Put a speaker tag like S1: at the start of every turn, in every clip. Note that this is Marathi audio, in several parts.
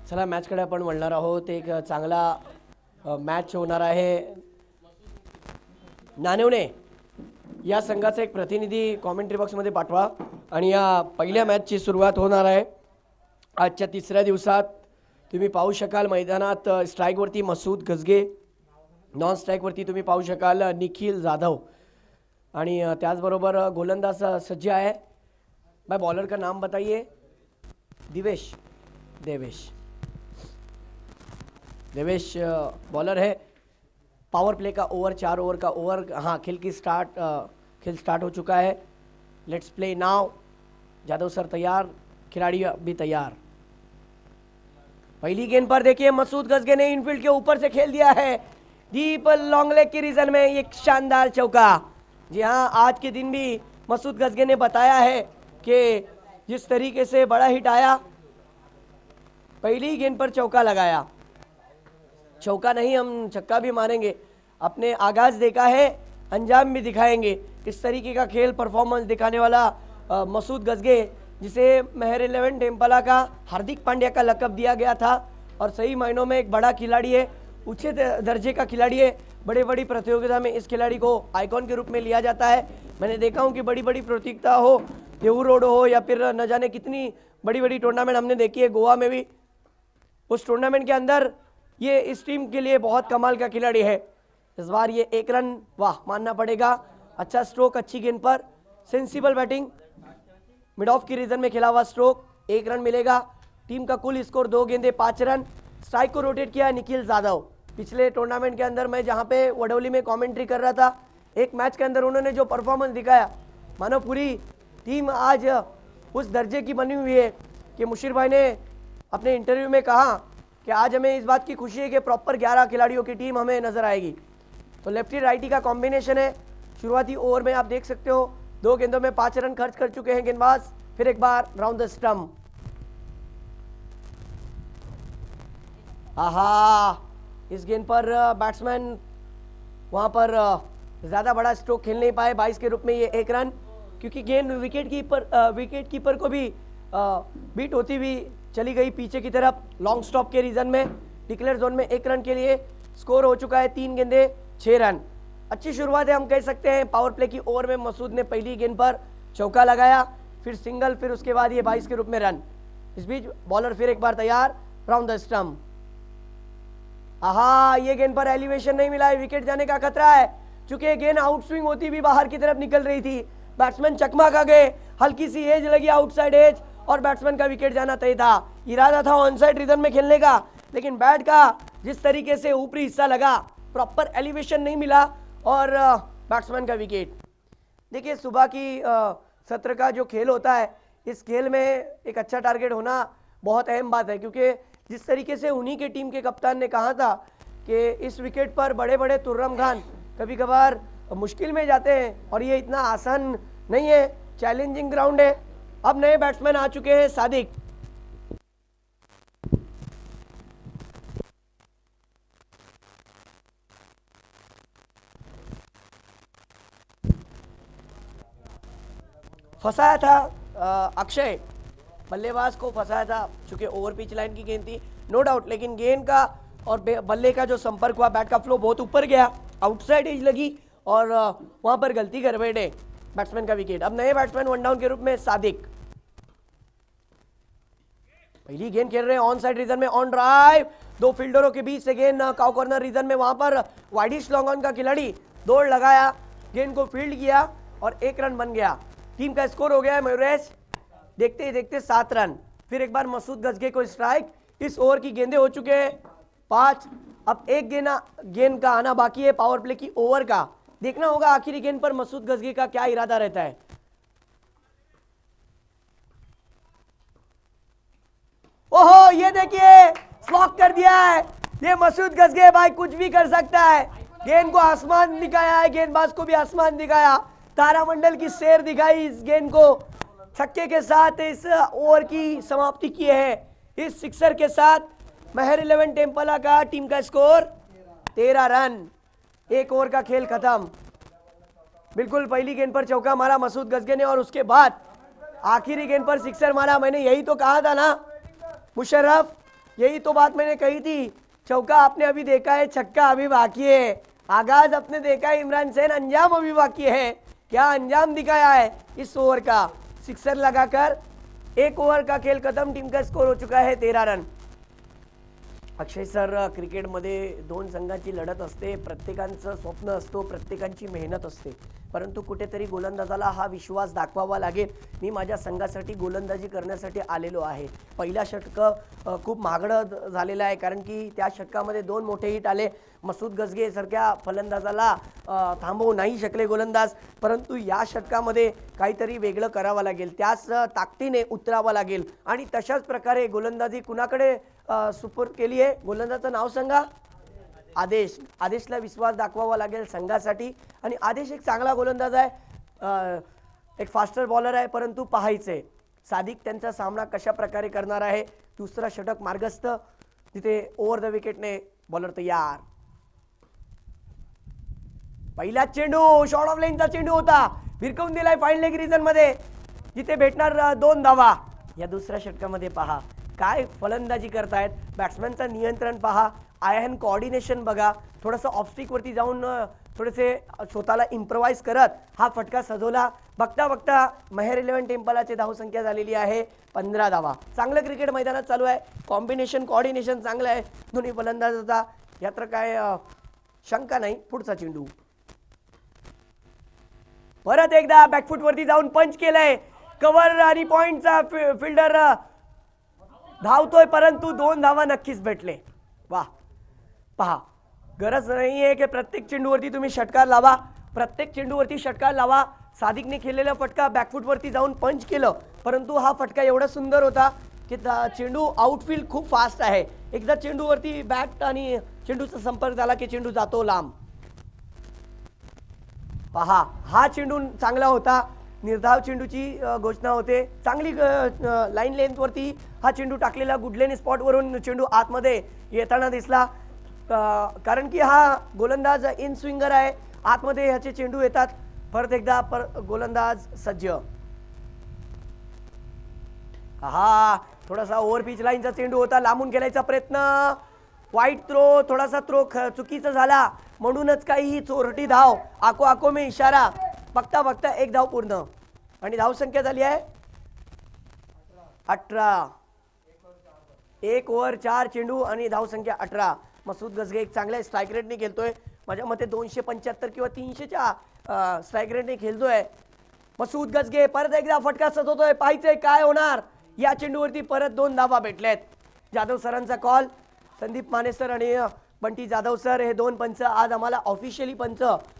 S1: चला मॅचकडे आपण वळणार आहोत. एक चांगला मॅच होणार आहे. नाणेवणे या संघाचा एक प्रतिनिधी कॉमेंट्री बॉक्समध्ये पाठवा आणि या पहिल्या मॅचची सुरुवात होणार आहे. आजच्या तिसऱ्या दिवसात तुम्ही पाहू शकाल मैदानात स्ट्राईकवरती मसूद गजगे, नॉन स्ट्राईकवरती तुम्ही पाहू शकाल निखिल जाधव आणि त्याचबरोबर गोलंदाज सज्ज आहे. भाई बॉलर का नाम बताइए. देवेश बॉलर है. पावर प्ले का ओवर, 4 ओवर का ओवर. हाँ, खेल स्टार्ट हो चुका है. Let's play now. Jadhav sir तैयार, खिलाड़ी भी तैयार. पहली गेंद पर देखिए मसूद गजगे ने इनफील्ड के ऊपर से खेल दिया है डीप लॉन्ग लेग की रीजन में. एक शानदार चौका. जी हाँ, आज के दिन भी मसूद गजगे ने बताया है कि जिस तरीके से बड़ा हिट आया, पहली गेंद पर चौका लगाया. चौका नहीं, हम छक्का भी मारेंगे. अपने आगाज देखा है, अंजाम भी दिखाएंगे. इस तरीके का खेल परफॉर्मेंस दिखाने वाला मसूद गजगे, जिसे महर 11 टेम्पला का हार्दिक पांड्या का लक़ब दिया गया था और सही मायनों में एक बड़ा खिलाड़ी है, ऊंचे दर्जे का खिलाड़ी है. बड़ी बड़ी प्रतियोगिता में इस खिलाड़ी को आइकॉन के रूप में लिया जाता है. मैंने देखा हूं कि बड़ी बड़ी प्रतियोगिता हो, देहू रोड हो या फिर न जाने कितनी बड़ी बड़ी टूर्नामेंट हमने देखी है, गोवा में भी. उस टूर्नामेंट के अंदर ये इस टीम के लिए बहुत कमाल का खिलाड़ी है. इस बार ये 1 रन वाह मानना पड़ेगा. अच्छा स्ट्रोक, अच्छी गेंद पर, सेंसिबल बैटिंग, मिड ऑफ की रीजन में खेला हुआ स्ट्रोक. 1 रन मिलेगा. टीम का कुल स्कोर 2 गेंदे 5 रन. स्ट्राइक को रोटेट किया निखिल जाधव. पिछले टूर्नामेंट के अंदर मैं जहां पे वडोली में कमेंट्री कर रहा था, एक मैच के अंदर उन्होंने जो परफॉर्मेंस दिखाया, मानो पूरी टीम आज उस दर्जे की बनी हुई है कि मुशीर भाई ने अपने इंटरव्यू में कहा कि आज हमें इस बात की खुशी है कि प्रॉपर 11 खिलाड़ियों की टीम हमें नजर आएगी. तो लेफ्टी राइटी का कॉम्बिनेशन है. शुरुआती ओवर में आप देख सकते हो 2 गेंदों में 5 रन खर्च कर चुके हैं गेंदबाज. फिर एक बार राउंड द स्टंप. आहा, इस गेंद पर बैट्समैन वहां पर ज्यादा बड़ा स्ट्रोक खेल नहीं पाए. 22 के रूप में ये 1 रन, क्योंकि गेंद विकेट कीपर को भी बीट होती हुई चली गई पीछे की तरफ. लॉन्ग स्टॉप के रीजन में डिक्लेयर जोन में 1 रन के लिए स्कोर हो चुका है 3 गेंदे 6 रन. अच्छी शुरुआत है, हम कह सकते हैं. पावर प्ले की ओवर में मसूद ने पहली गेंद पर चौका लगाया, फिर सिंगल, फिर उसके बाद ये 22 के रूप में रन. इस बीच बॉलर फिर एक बार तैयार. Round the stump. आहा, ये गेंद पर एलिवेशन नहीं मिला है, विकेट जाने का खतरा है. चूंकि गेंद आउट स्विंग होती भी बाहर की तरफ निकल रही थी, बैट्समैन चकमा खा गए. हल्की सी एज लगी आउटसाइड एज और बैट्समैन का विकेट जाना तय था. इरादा था ऑन साइड रीजन में खेलने का, लेकिन बैट का जिस तरीके से ऊपरी हिस्सा लगा, प्रॉपर एलिवेशन नहीं मिला और बैट्समैन का विकेट. देखिए, सुबह की सत्र का जो खेल होता है, इस खेल में एक अच्छा टारगेट होना बहुत अहम बात है, क्योंकि जिस तरीके से उन्हीं के टीम के कप्तान ने कहा था कि इस विकेट पर बड़े बड़े तुर्रम खान कभी कभार मुश्किल में जाते हैं और ये इतना आसान नहीं है, चैलेंजिंग ग्राउंड है. अब नए बैट्समैन आ चुके हैं. सादिक, फंसाया था अक्षय, बल्लेबाज को फंसाया था, चूंकि ओवर पिच लाइन की गेंद थी, नो डाउट. लेकिन गेंद का और बल्ले का जो संपर्क हुआ, बैट का फ्लो बहुत ऊपर गया, आउटसाइड एज लगी और वहां पर गलती कर बैठे, बैट्समैन का विकेट. अब नए बैट्समैन 1 डाउन के रूप में सादिक. पहली गेंद खेल रहे हैं ऑन साइड रीजन में, ऑन ड्राइव, 2 फील्डरों के बीच से गेंद काउ कॉर्नर रीजन में. वहां पर वाइडिश लॉन्ग ऑन का खिलाड़ी दौड़ लगाया, गेंद को फील्ड किया और 1 रन बन गया. टीम का स्कोर हो गया है मयूरेश देखते ही देखते 7 रन. फिर एक बार मसूद गजगे को स्ट्राइक. इस ओवर की गेंदें हो चुके हैं 5. अब एक गेंद का आना बाकी है पावर प्ले की ओवर का. देखना होगा आखिरी गेंद पर मसूद गजगे का क्या इरादा रहता है. ओहो, ये देखिए स्लॉक कर दिया है. ये मसूद गजगे भाई कुछ भी कर सकता है. गेंद को आसमान दिखाया है, गेंदबाज को भी आसमान दिखाया, तारामंडल की सैर दिखाई. इस गेंद को छक्के के साथ इस ओवर की समाप्ति की है. इस सिक्सर के साथ महर 11 टेम्पला का टीम का स्कोर 13 रन. 1 ओवर का खेल खत्म. बिल्कुल पहली गेंद पर चौका मारा मसूद गजगे ने और उसके बाद आखिरी गेंद पर सिक्सर मारा. मैंने यही तो कहा था ना मुशर्रफ यही तो बात मैंने कही थी, चौका आपने अभी देखा है, छक्का अभी बाकी है। आगाज आपने देखा है इमरान सैन, अंजाम अभी बाकी है। क्या अंजाम दिखाया है इस ओवर का, सिक्सर लगाकर 1 ओव्हर का खेल खत्म। टीम का स्कोर हो चुका है 13 रन। अक्षय सर, क्रिकेटमध्ये 2 संघांची लढत असते, प्रत्येकाचं स्वप्न असतो, प्रत्येकाची मेहनत असते, परंतु कुठेतरी गोलंदाजाला हा विश्वास दाखवावा लागेल, मी माझ्या संघासाठी गोलंदाजी करण्यासाठी आलेलो आहे। पहिला षटक खूप महागडं झालेलं आहे, कारण की त्या षटकामध्ये 2 मोठे हिट आले। मसूद गजगे सारख्या फलंदाजाला थांबवू नाही शकले गोलंदाज, परंतु या षटकामध्ये काहीतरी वेगळं करावं लागेल, त्याच ताकदीने उतरावं लागेल आणि तशाच प्रकारे गोलंदाजी कुणाकडे सुपूर्द केली आहे। गोलंदाजाचं नाव सांगा, आदेश। आदेशला विश्वास दाखवावा लागेल संघासाठी आणि आदेश एक चांगला गोलंदाज आहे, एक फास्टर बॉलर आहे, परंतु पाहायचे सादिक त्यांचा सामना कशा प्रकारे करणार आहे। दुसरा षटक मार्गस्थ, तिथे ओव्हर द विकेटने बॉलर तयार। पहिला चेंडू शॉर्ट ऑफ लाईनचा चेंडू होता, भिरकवून दिलाय फाईन लेग रिजन मध्ये, जिथे भेटणार 2 धावा। या दुसऱ्या षटकामध्ये पहा काय फलंदाजी करतायत, बॅट्समॅनचं नियंत्रण पहा, आय हँड कोऑर्डिनेशन बघा, थोडंसं ऑफस्टिक वरती जाऊन थोडेसे स्वतःला इम्प्रोवाइज करत हा फटका सजवला। बघता बघता मेहर 11 टेम्पलाची धावसंख्या झालेली आहे 15 धावा। चांगलं क्रिकेट मैदानात चालू आहे, कॉम्बिनेशन कोऑर्डिनेशन चांगलं आहे दोन्ही फलंदाजाचा, यात काय शंका नाही। पुढचा चेंडू परत एकदा बॅकफूट वरती जाऊन पंच केलंय, कव्हर आणि पॉइंटचा फिल्डर धावतोय, परंतु 2 धावा नक्कीच भेटले। वाह, पहा गरज नाही आहे की प्रत्येक चेंडूवरती तुम्ही षटकार लावा, प्रत्येक चेंडूवरती षटकार लावा। सादिकने खेळलेला फटका बॅकफूट वरती जाऊन पंच केलं, परंतु हा फटका एवढा सुंदर होता की चेंडू आउटफील्ड खूप फास्ट आहे, एकदा चेंडूवरती बॅट आणि चेंडूचा संपर्क झाला की चेंडू जातो लांब। पहा हा चेंडू चांगला होता, निर्धाव चेंडूची घोषणा होते, चांगली लाईन लेंथ वरती हा चेंडू टाकलेला, गुडलेन स्पॉट वरून चेंडू आतमध्ये येताना दिसला, कारण की हा गोलंदाज इन स्विंगर आहे, आतमध्ये ह्याचे चेंडू येतात। परत एकदा गोलंदाज सज्ज। हा थोडासा ओव्हर पिच लाईनचा चेंडू होता, लांबून खेळायचा प्रयत्न, वाईट थ्रो, थोडासा थ्रो चुकीचा झाला, म्हणूनच काही चोरटी धाव, आको आको में इशारा। बघता बघता 1 धाव पूर्ण आणि धावसंख्या झाली आहे 18। 1 ओव्हर 4 चेंडू आणि धावसंख्या 18। मसूद गजगे एक चांगल्या स्ट्राईक रेटने खेळतोय, माझ्या मते 275 किंवा 300च्या स्ट्राईक रेटने खेळतोय मसूद गजगे। परत एकदा फटका सजवतोय, पाहायचंय काय होणार। या चेंडूवरती परत 2 धावा भेटल्यात। जाधव सरांचा कॉल, संदीप मानेसर आणि बंटी जाधव सर हे 2 पंच आज आम्हाला ऑफिशियली पंच,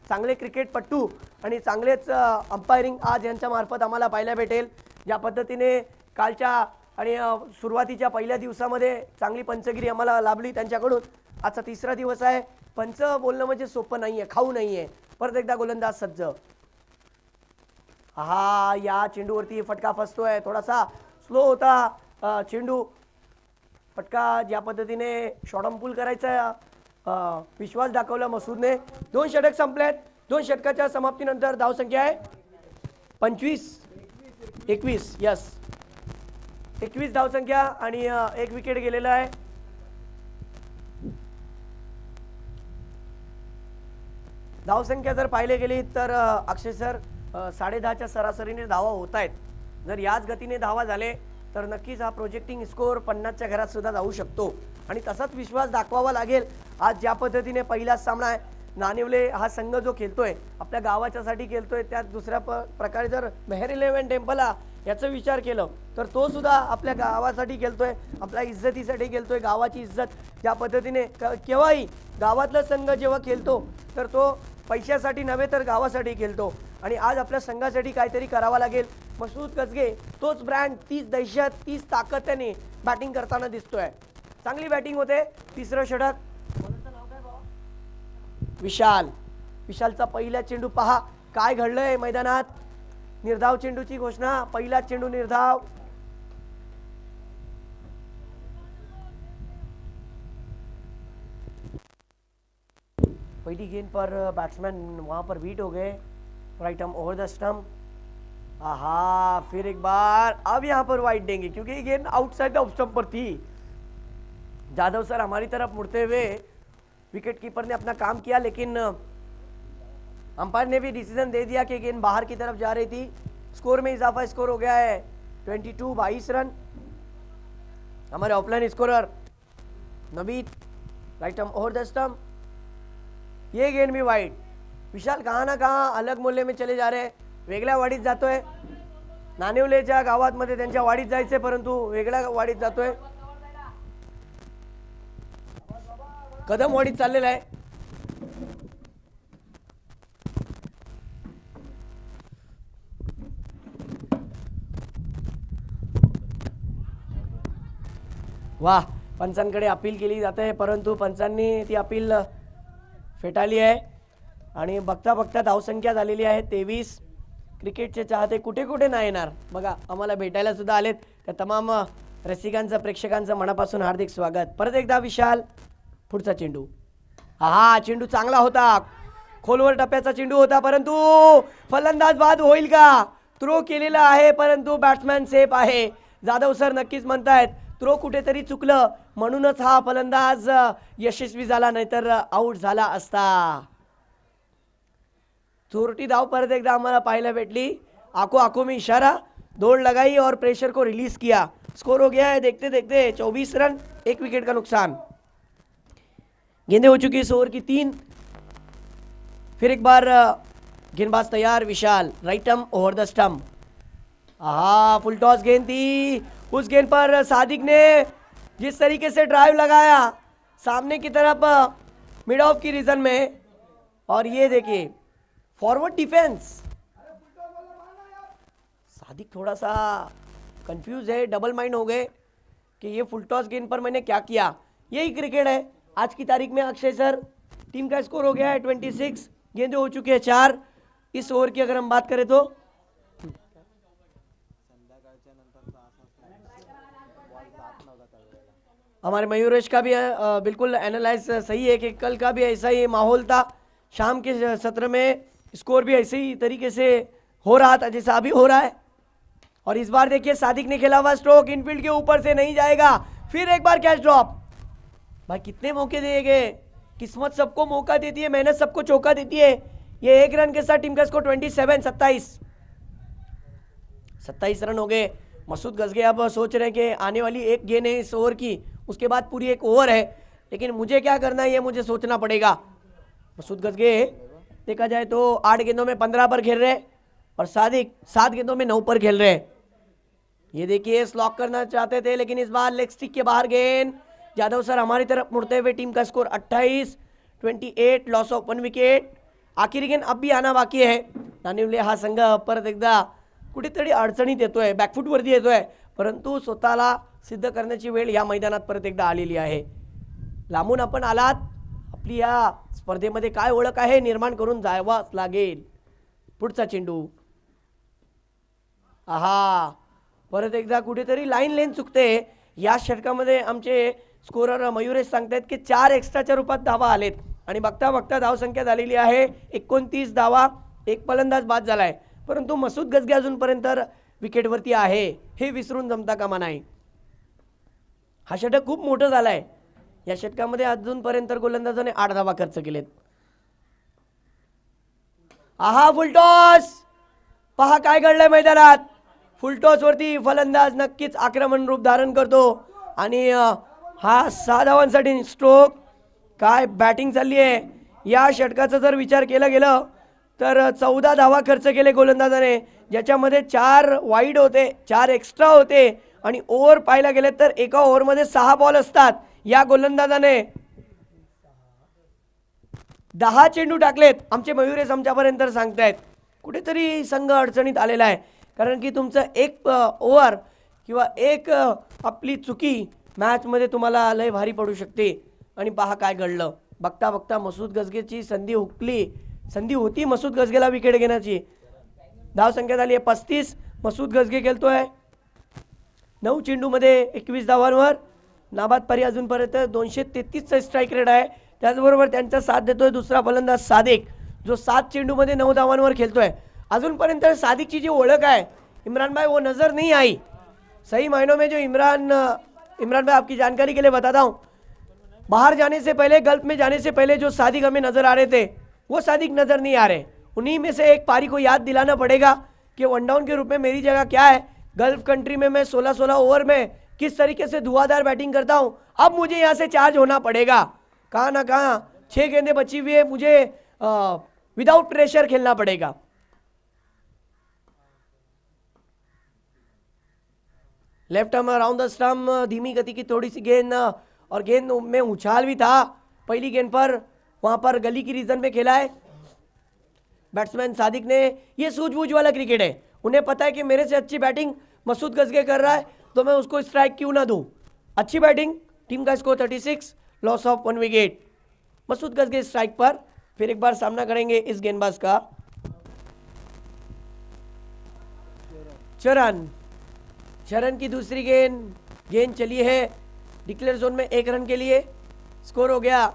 S1: चांगले क्रिकेटपटू आणि चांगलेच अंपायरिंग आज यांच्या मार्फत आम्हाला पाहायला भेटेल। ज्या पद्धतीने कालच्या आणि सुरुवातीच्या पहिल्या दिवसामध्ये चांगली पंचगिरी आम्हाला लाभली त्यांच्याकडून, आजचा 3रा दिवस आहे। पंच बोलणं म्हणजे सोपं नाहीये, खाऊ नाहीये। परत एकदा गोलंदाज सज्ज। हा या चेंडूवरती फटका फसतोय, थोडासा स्लो होता चेंडू, फटका ज्या पद्धतीने शॉर्ट पुल करायचा विश्वास दाखवला मसूदने। 2 षटक संपलेत, 2 षटकाच्या समाप्तीनंतर धावसंख्या आहे 21। यस 21 धावसंख्या आणि 1 विकेट गेलेला आहे। धावसंख्या जर पाहिले गेली तर अक्षय सर 10.5च्या सरासरीने धावा होत आहेत, जर याच गतीने धावा झाले तर नक्कीच हा प्रोजेक्टिंग स्कोर 50च्या घरात सुद्धा जाऊ शकतो आणि तसाच विश्वास दाखवावा लागेल। आज ज्या पद्धतीने पहिला सामना आहे, नानिवले हा संघ जो खेळतोय आपल्या गावाच्यासाठी खेळतोय, त्यात दुसऱ्या प्रकारे जर मेहर 11 टेम्पला याचा विचार केलं तर तो सुद्धा आपल्या गावासाठी खेळतोय, आपल्या इज्जतीसाठी खेळतोय, गावाची इज्जत ज्या पद्धतीने केव्हाही गावातला संघ जेव्हा खेळतो तर तो पैशासाठी नव्हे तर गावासाठी खेळतो आणि आज आपल्या संघासाठी काहीतरी करावं लागेल। मसूद गजगे तोच ब्रँड, तीच दहशत, तीच ताकद त्याने बॅटिंग करताना दिसतोय। चांगली बॅटिंग होते। 3रं षटक, विशाल, विशालचा पहिला चेंडू पहा काय घडलंय मैदानात, निर्धाव चेंडूची घोषणा, पहिला चेंडू निर्धाव। पहली गेंद पर बैट्समैन वहां पर बीट हो गए, right arm over the stump. आहा फिर एक बार, अब यहाँ पर वाइड देंगे क्योंकि ये गेंद आउटसाइड द ऑफ स्टंप पर थी। जादव सर हमारी तरफ मुड़ते हुए विकेट कीपर ने अपना काम किया, लेकिन अंपायर ने भी डिसीजन दे दिया कि गेंद बाहर की तरफ जा रही थी। स्कोर में इजाफा, स्कोर हो गया है 22 रन। हमारे offline scorer Naveed, right arm over the stump, ये गेंद भी वाइड। विशाल कहाँ ना कहाँ अलग मूल्य में चले जा रहे हैं, वेगळ्या वाडीत जातोय। नाणेवलेच्या गावात त्यांच्या वाडीत जायचे, परंतु वेगळ्या वाडीत जातोय। कदम वाडीत चाललेला आहे। वाह, पंचांकडे अपील केली जाते आहे, परंतु पंचांनी ती अपील फेटाळली आहे आणि बघता बघता धावसंख्या झालेली आहे 23। क्रिकेटचे चाहते कुठे कुठे नाही येणार बघा, आम्हाला भेटायला सुद्धा आलेत। त्या तमाम रसिकांचं, प्रेक्षकांचं मनापासून हार्दिक स्वागत। परत एकदा विशाल, पुढचा चेंडू, हा चेंडू चांगला होता, खोलवर टप्प्याचा चेंडू होता, परंतु फलंदाज बाद होईल का? थ्रो केलेला आहे, परंतु बॅट्समॅन सेफ आहे। जाधव सर नक्कीच म्हणतायत थ्रो कुठेतरी चुकलं, म्हणूनच हा फलंदाज यशस्वी झाला, नाहीतर आउट झाला असता। चोरटी धाव परत एकदा आम्हाला पाहायला भेटली। आंखों आंखों में इशारा, दौड़ लगाई और प्रेशर को रिलीज किया। स्कोर हो गया है देखते देखते 24 रन, 1 विकेट का नुकसान। गेंदें हो चुकी इस ओवर की 3। फिर एक बार गेंदबाज तैयार, Vishal, right arm over the stump. हाँ, फुल टॉस गेंद थी, उस गेंद पर सादिक ने जिस तरीके से ड्राइव लगाया सामने की तरफ मिड ऑफ की रीजन में, और ये देखिए फॉरवर्ड डिफेंस। सादिक थोड़ा सा कंफ्यूज है, डबल माइंड हो गए कि ये फुल टॉस गेंद पर मैंने क्या किया। यही क्रिकेट है आज की तारीख में। अक्षय सर, टीम का स्कोर हो गया है 26, गेंदें हो चुकी है 4 इस ओवर की अगर हम बात करें तो। हमारे मयूरेश का भी बिल्कुल एनालाइज सही है कि कल का भी ऐसा ही माहौल था, शाम के सत्र में स्कोर भी ऐसे ही तरीके से हो रहा था जैसा अभी हो रहा है। और इस बार देखिए सादिक ने खेला हुआ स्ट्रोक इनफील्ड के ऊपर से नहीं जाएगा, फिर एक बार कैच ड्रॉप। भाई कितने मौके दिए गए, किस्मत सबको मौका देती है, मेहनत सबको चौका देती है। ये 1 रन के साथ टीम का स्कोर 27 रन हो गए। मसूद गजगे अब सोच रहे हैं कि आने वाली एक गेंद है इस ओवर की, उसके बाद पूरी एक ओवर है, लेकिन मुझे क्या करना है ये मुझे सोचना पड़ेगा। मसूद गजगे देखा जाए तो 8 गेंदों में 15 पर खेल रहे हैं और सादिक 7 गेंदों में 9 पर खेल रहे हैं। ये देखिए स्लॉक करना चाहते थे, लेकिन इस बार लेग स्टिक के बाहर गेंद। जाधव सर हमारी तरफ मुड़ते हुए, टीम का स्कोर 28, लॉस ऑफ 1 विकेट। आखिरी गेंद अब भी आना बाकी आहे। नाणेवले हा संघ परत एकदा कुठेतरी अडचणीत येतोय, बॅकफूटवरती येतोय, परंतु स्वतःला सिद्ध करण्याची वेळ या मैदानात परत एकदा आलेली आहे। लांबून आपण आलात, आपली या स्पर्धेमध्ये काय ओळख आहे निर्माण करून जावाच लागेल। पुढचा चेंडू, आहा, परत एकदा कुठेतरी लाईन लेन चुकते। या षटकामध्ये आमचे स्कोरर मयूरेश सांगतायत की 4 एक्स्ट्राच्या रूपात धावा आलेत आणि बघता बघता धावसंख्या झालेली आहे 29 धावा। एक फलंदाज बाद झालाय, परंतु मसूद गजगे अजूनपर्यंत विकेटवरती आहे, हे विसरून जमता कामा नाही। हा षटक खूप मोठं झालाय, या षटकामध्ये अजूनपर्यंत गोलंदाजाने 8 धावा खर्च केलेत। आहा, फुलटॉस, पहा काय घडलंय मैदानात। फुलटॉस वरती फलंदाज नक्कीच आक्रमण रूप धारण करतो आणि हा 6 धावांसाठी स्ट्रोक। काय बॅटिंग चालली आहे या षटकाचा जर विचार केला गेला तर 14 धावा खर्च केले गोलंदाजाने, ज्याच्यामध्ये 4 वाईड होते, 4 एक्स्ट्रा होते आणि ओव्हर पाहायला गेले तर एका ओव्हरमध्ये 6 बॉल असतात। या गोलंदाजाने 10 चेंडू टाकलेत। आमचे मयूरेश आमच्यापर्यंत सांगतायत कुठेतरी संघ अडचणीत आलेला आहे, कारण की तुमचं एक ओव्हर किंवा एक आपली चुकी मॅचमध्ये तुम्हाला लय भारी पडू शकते। आणि पहा काय घडलं, बघता बघता मसूद गजगेची संधी हुकली, संधी होती मसूद गजगेला विकेट घेण्याची। धाव संख्या झाली आहे 35, मसूद गजगे खेळतोय 9 चेंडूमध्ये 21 धावांवर। नाबाद पारी अजूनपर्यंत 233चा स्ट्राईक रेट आहे। त्याचबरोबर त्यांचा साथ देतोय दुसरा फलंदाज सादिक, जो 7 चेंडूमध्ये 9 धावांवर खेळतोय। अजूनपर्यंत सादिकची जी ओळख आहे इमरान भाई वो नज़र नहीं आई। सही मायनों में जो इमरान भाई आपकी जानकारी के लिए बताता हूँ बाहर जाने से पहले, गल्फ में जाने से पहले जो सादिक हमें नजर आ रहे थे वो सादिक नजर नहीं आ रहे। उन्हीं में से एक पारी को याद दिलाना पड़ेगा कि वन डाउन के रूप में मेरी जगह क्या है। गल्फ कंट्री में मैं 16-16 ओवर में किस तरीके से धुआंधार बैटिंग करता हूं। अब मुझे यहां से चार्ज होना पड़ेगा। कहां ना कहां 6 गेंदें बची हुई है, मुझे विदाउट प्रेशर खेलना पड़ेगा। Left arm around the stump, धीमी गति की थोड़ी सी गेंद, और गेंद में उछाल भी था पहली गेंद पर, वहां पर गली की रीजन में खेला है बैट्समैन सादिक ने। ये सूझबूझ वाला क्रिकेट है, उन्हें पता है कि मेरे से अच्छी बैटिंग मसूद गजगे कर रहा है तो मैं उसको स्ट्राइक क्यों ना दूं। अच्छी बैटिंग, टीम का score 36, loss of 1 wicket. Masood Gajge strike पर, फिर एक बार सामना करेंगे इस गेंदबाज का। चरण की दूसरी गेंद चली है डिक्लेयर जोन में 1 रन के लिए। स्कोर हो गया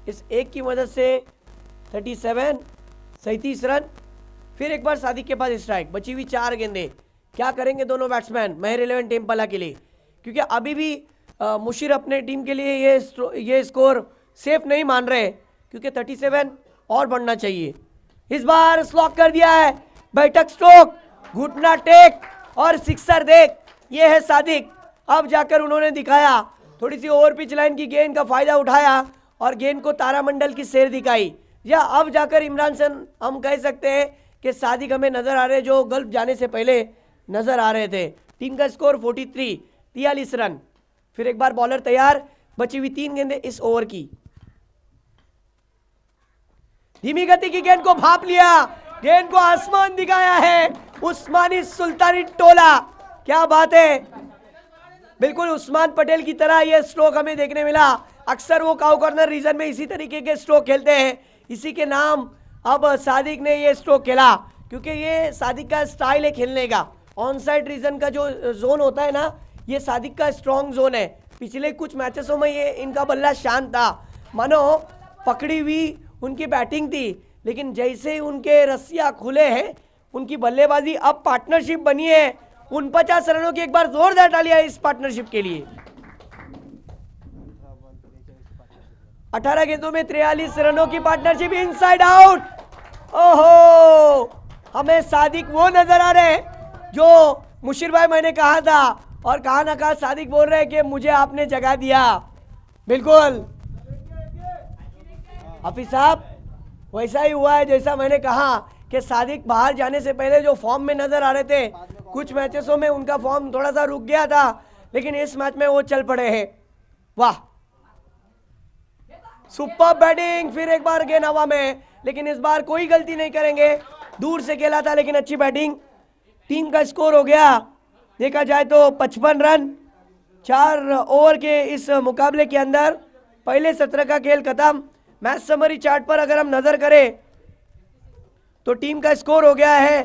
S1: इस एक की मदद से 37 रन। फिर एक बार सादिक के पास स्ट्राइक, बची हुई 4 गेंदें। क्या करेंगे दोनों बैट्समैन महर 11 टेम्पला के लिए, क्योंकि अभी भी मुशीर अपने टीम के लिए ये स्कोर सेफ नहीं मान रहे, क्योंकि 37 और बढ़ना चाहिए। इस बार स्लॉक कर दिया है, बैठक स्ट्रोक, घुटना टेक और सिक्सर देख। ये है सादिक। अब जाकर उन्होंने दिखाया, थोड़ी सी ओवर पिच लाइन की गेंद का फायदा उठाया और गेंद को तारामंडल की सैर दिखाई। या अब जाकर इमरान से हम कह सकते हैं कि सादिक हमें नजर आ रहे जो गल्फ जाने से पहले नजर आ रहे थे। टीम का स्कोर 43 रन। फिर एक बार बॉलर तैयार, बची हुई 3 गेंदें इस ओवर की। धीमी गति की गेंद को भाप लिया, गेंद को आसमान दिखाया है उस्मानी सुल्तानी टोला। क्या बात है, बिल्कुल उस्मान पटेल की तरह यह स्ट्रोक हमें देखने मिला। अक्सर वो काउ कॉर्नर रीजन में इसी तरीके के स्ट्रोक खेलते हैं, इसी के नाम अब सादिक ने ये स्ट्रोक खेला, क्योंकि ये सादिक का स्टाइल है खेलने का। ऑन साइड रीजन का जो जोन होता है ना, ये सादिक का स्ट्रॉन्ग जोन है। पिछले कुछ मैचेसों में ये इनका बल्ला शांत था, मानो पकड़ी हुई उनकी बैटिंग थी, लेकिन जैसे ही उनके रस्सियां खुले हैं उनकी बल्लेबाजी अब पार्टनरशिप बनी है। 49 रनों की एक बार जोरदार तालियां इस पार्टनरशिप के लिए। 18 गेंदों में 43 रनों की पार्टनरशिप, इनसाइड आउट। ओहो, हमें सादिक वो नजर आ रहे हैं जो मुशीर भाई मैंने कहा था, और कहा ना कहा सादिक बोल रहे हैं कि मुझे आपने जगा दिया। बिल्कुल हाफिज साहब, वैसा ही हुआ है जैसा मैंने कहा कि सादिक बाहर जाने से पहले जो फॉर्म में नजर आ रहे थे, कुछ मैचेसों में उनका फॉर्म थोड़ा सा रुक गया था, लेकिन इस मैच में वो चल पड़े हैं। वाह, सुपर बैटिंग। फिर एक बार गेंद हवा में, लेकिन इस बार कोई गलती नहीं करेंगे, दूर से खेला था लेकिन अच्छी बैटिंग। टीम का स्कोर हो गया देखा जाए तो 55 रन। 4 ओवर के इस मुकाबले के अंदर पहले 17 का खेल खत्म। मैच समरी चार्ट पर अगर हम नजर करें तो टीम का स्कोर हो गया है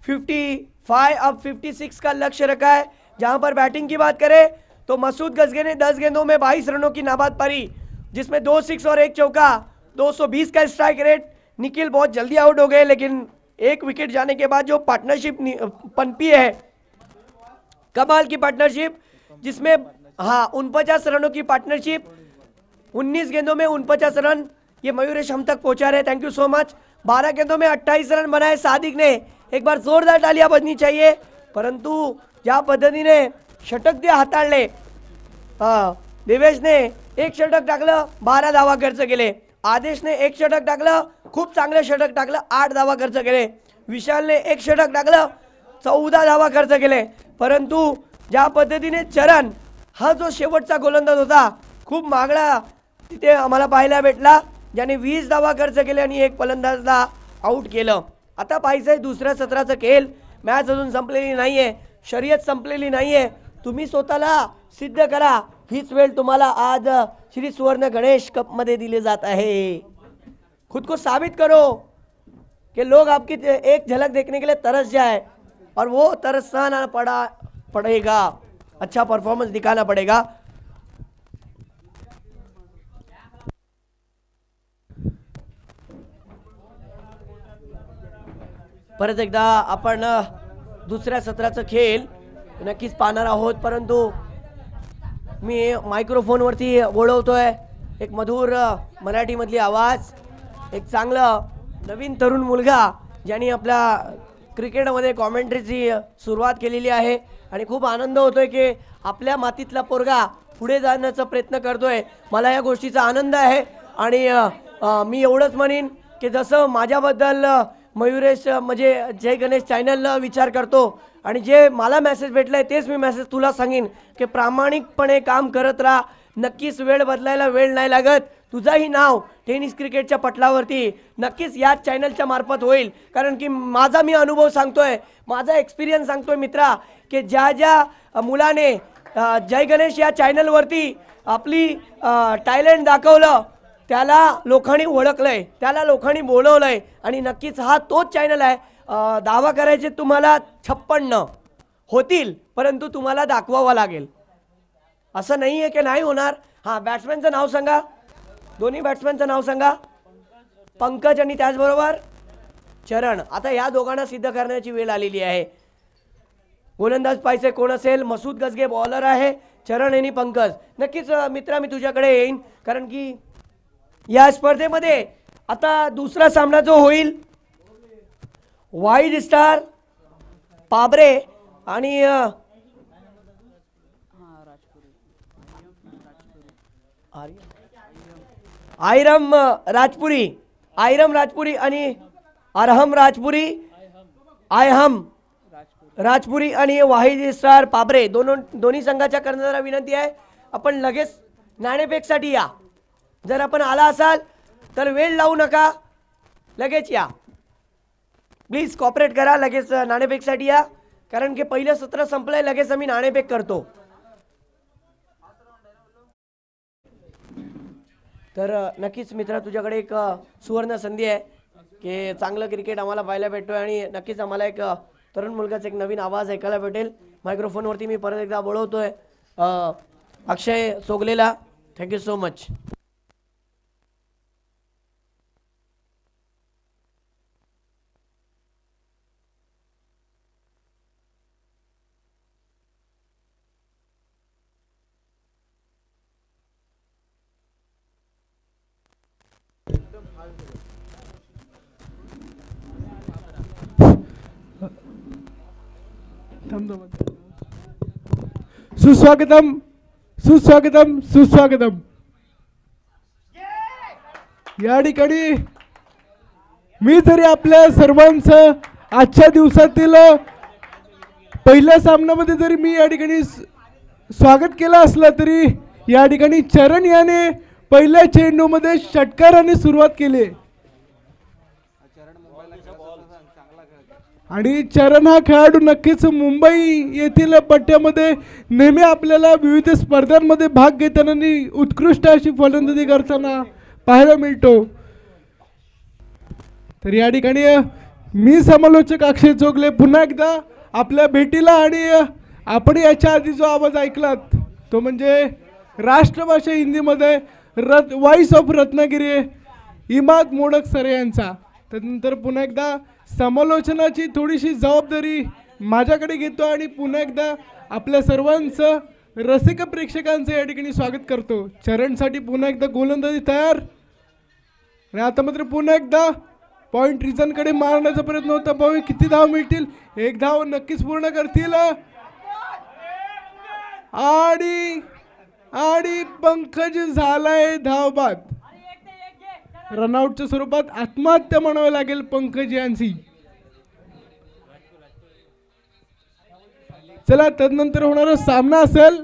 S1: 55, अब 56 का लक्ष्य रखा है। जहां पर बैटिंग की बात करें तो मसूद गजगे ने 10 गेंदों में 22 रनों की नाबाद पारी, जिसमें 2 सिक्स और 1 चौका, 220 का स्ट्राइक रेट। निखिल बहुत जल्दी आउट हो गए, लेकिन 1 विकेट जाने के बाद जो पार्टनरशिप पनपी है, कमाल की पार्टनरशिप, जिसमें 49 रनों की पार्टनरशिप, 19 गेंदों में 49 रन, ये मयूरेश हम तक पहुंचा रहे, थैंक यू सो मच। 12 गेंदों में 28 रन बनाए सादिक ने। एक बार जोरदार तालियां बजनी चाहिए, परंतु ज्या पद्धतीने षटक द्या हाताळले, देवेश ने 1 षटक टाकलं, 12 धावा खर्च केले। आदेश ने 1 षटक टाकलं, खूप चांगलं षटक टाकलं, 8 धावा खर्च केले। विशाल ने 1 षटक टाकलं, 14 धावा खर्च केले। परंतु ज्या पद्धतीने चरण हा जो शेवटचा गोलंदाज होता, खूप मागळा तिथे आम्हाला पाहायला भेटला, ज्याने 20 धावा खर्च केले आणि 1 फलंदाजला आउट केलं। आता पाहायचंय दुसऱ्या सत्राचा खेळ, मॅच अजून संपलेली नाहीये, शर्यत संपलेली नाहीये। तुम्ही स्वतःला सिद्ध करा, हीच वेळ तुम्हाला आज श्री सुवर्ण गणेश कप मध्ये दिले जात आहे। खुद को साबित करो कि लोग आपकी एक झलक देखने के लिए तरस जाए, और वो तरसना पड़ेगा, अच्छा परफॉर्मेंस दिखाना पड़ेगा। परत एकदा आपण दुसऱ्या सत्राचा खेळ नक्कीच पाहणार आहोत, परंतु मी मायक्रोफोनवरती बोलवतोय एक मधुर मराठीमधली आवाज, एक चांगलं नवीन तरुण मुलगा ज्यांनी आपल्या क्रिकेटमध्ये कॉमेंट्रीची सुरुवात केलेली आहे आणि खूप आनंद होतोय की आपल्या मातीतला पोरगा पुढे जाण्याचा प्रयत्न करतोय. मला या गोष्टीचा आनंद आहे आणि मी एवढंच म्हणेन की जसं माझ्याबद्दल मयुरेश म्हणजे जय गणेश चॅनलला विचार करतो आणि जे मला मेसेज भेटलाय तेच मी मेसेज तुला सांगेन की प्रामाणिकपणे काम करत राहा. नक्कीच वेळ बदलायला वेळ नाही लागत. तुझंही नाव टेनिस क्रिकेटच्या पटलावरती नक्कीच याच चॅनलच्या मार्फत होईल. कारण की माझा मी अनुभव सांगतोय, माझा एक्सपिरियन्स सांगतोय मित्रा की ज्या ज्या मुलाने जय गणेश या चॅनलवरती आपली टॅलेंट दाखवलं त्याला लोकांनी ओळखलंय, त्याला लोकांनी बोलवलंय आणि नक्कीच हा तोच चॅनल आहे. दावा करायचे तुम्हाला 56 होतील परंतु तुम्हाला दाखवावं लागेल. असं नाही आहे की नाही होणार. हां, बॅट्समॅनचं नाव सांगा, दोन्ही बॅट्समॅनचं नाव सांगा. पंकज आणि त्याचबरोबर चरण. आता या दोघांना सिद्ध करण्याची वेळ आलेली आहे. गोलंदाज पाहिजे कोण असेल? मसूद गजगे बॉलर आहे, चरण आणि पंकज. नक्कीच मित्रा मी तुझ्याकडे येईन कारण की या स्पर्धेमध्ये आता दुसरा सामना जो होईल व्हाईट स्टार पाबरे आणि आयरम राजपुरी आणि अरहम राजपुरी आणि वाहिद स्टार पाबरे दोन्ही संघाच्या कर्णधारांना विनंती आहे आपण लगेच नाणेफेकसाठी या. जर आपण आला असाल तर वेळ लावू नका, लगेच या प्लीज, कॉपरेट करा. लगेच नाणेफेकसाठी या कारण की पहिलं सत्र संपलंय, लगेच आम्ही नाणेफेक करतो. तर नक्कीच मित्रा तुझ्याकडे एक सुवर्ण संधी आहे की चांगलं क्रिकेट आम्हाला पाहायला भेटतोय आणि नक्कीच आम्हाला एक तरुण मुलगाचा एक नवीन आवाज ऐकायला भेटेल. मायक्रोफोनवरती मी परत एकदा बोलवतोय अक्षय सोगलेला. Thank you so much.
S2: सुस्वागतम सुस्वागतम सुस्वागतम. या ठिकाणी मी जरी आपल्या सर्वांचं आजच्या दिवसातील पहिल्या सामन्यामध्ये जरी मी या ठिकाणी स्वागत केलं असलं तरी या ठिकाणी चरण याने पहिल्या चेंडूमध्ये षटकाराने सुरुवात केली आणि चरण हा खेळाडू नक्कीच मुंबई येथील पट्ट्यामध्ये नेहमी आपल्याला विविध स्पर्धांमध्ये भाग घेताना आणि उत्कृष्ट अशी फलंदाजी करताना पाहायला मिळतो. तर या ठिकाणी मी समालोचक अक्षय चोगले पुन्हा एकदा आपल्या भेटीला आणि आपण याच्या आधी जो आवाज ऐकलात तो म्हणजे राष्ट्रभाषा हिंदीमध्ये voice of Ratnagiri Imad modak sir यांचा. त्यानंतर पुन्हा एकदा समालोचनाची थोडीशी जबाबदारी माझ्याकडे घेतो आणि पुन्हा एकदा आपल्या सर्वांचं रसिक प्रेक्षकांचं या ठिकाणी स्वागत करतो. चरणसाठी पुन्हा एकदा गोलंदाजी तयार आणि आता मात्र पुन्हा एकदा पॉइंट रिझनकडे मारण्याचा प्रयत्न होता. पाहू किती धाव मिळतील. एक धाव नक्कीच पूर्ण करतील आणि पंकज झालाय धावबाद. रनआउटच्या स्वरूपात आत्महत्या म्हणावी लागेल पंकज यांची. चला तदनंतर होणारा सामना असेल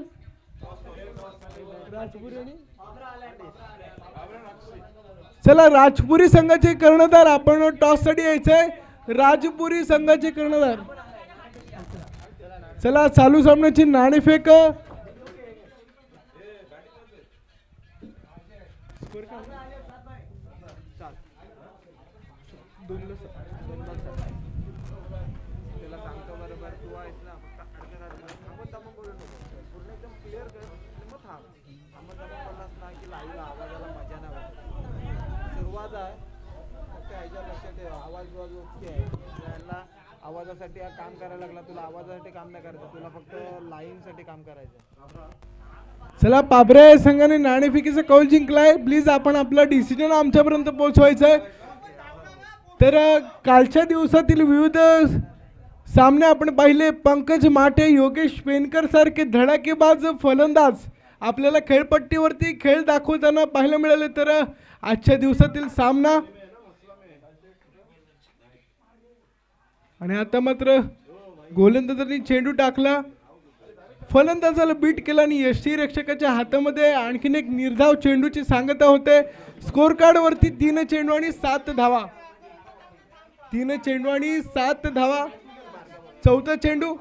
S2: चला राजपुरी संघाचे कर्णधार. आपण टॉस साठी यायचंय. राजपुरी संघाचे कर्णधार. चला चालू सामन्याची नाणेफेक
S3: आवाजासाठी काम करायला लागला. तुला आवाजासाठी काम नाही करायचं, तुला फक्त लाईनसाठी काम करायचं.
S2: चला पाबरे संघाने नाणेफेकीचा कौल जिंकलाय. प्लीज आपण आपला डिसिजन आमच्यापर्यंत पोहोचवायचा आहे. तर कालच्या दिवसातील विविध सामने आपण पाहिले. पंकज माटे, योगेश पेनकर सारखे धडाकेबाज फलंदाज आपल्याला खेळपट्टीवरती खेळ दाखवताना पाहायला मिळाले. तर आजच्या दिवसातील सामना आणि आता मात्र गोलंदाजांनी चेंडू टाकला, फलंदाजाला बीट केला आणि यष्टीरक्षकाच्या हातामध्ये आणखीन एक निर्धाव चेंडूची सांगता होते. स्कोर कार्ड वरती 3 चेंडू आणि 7 धावा. 3 चेंडू आणि 7 धावा. चौथा चेंडू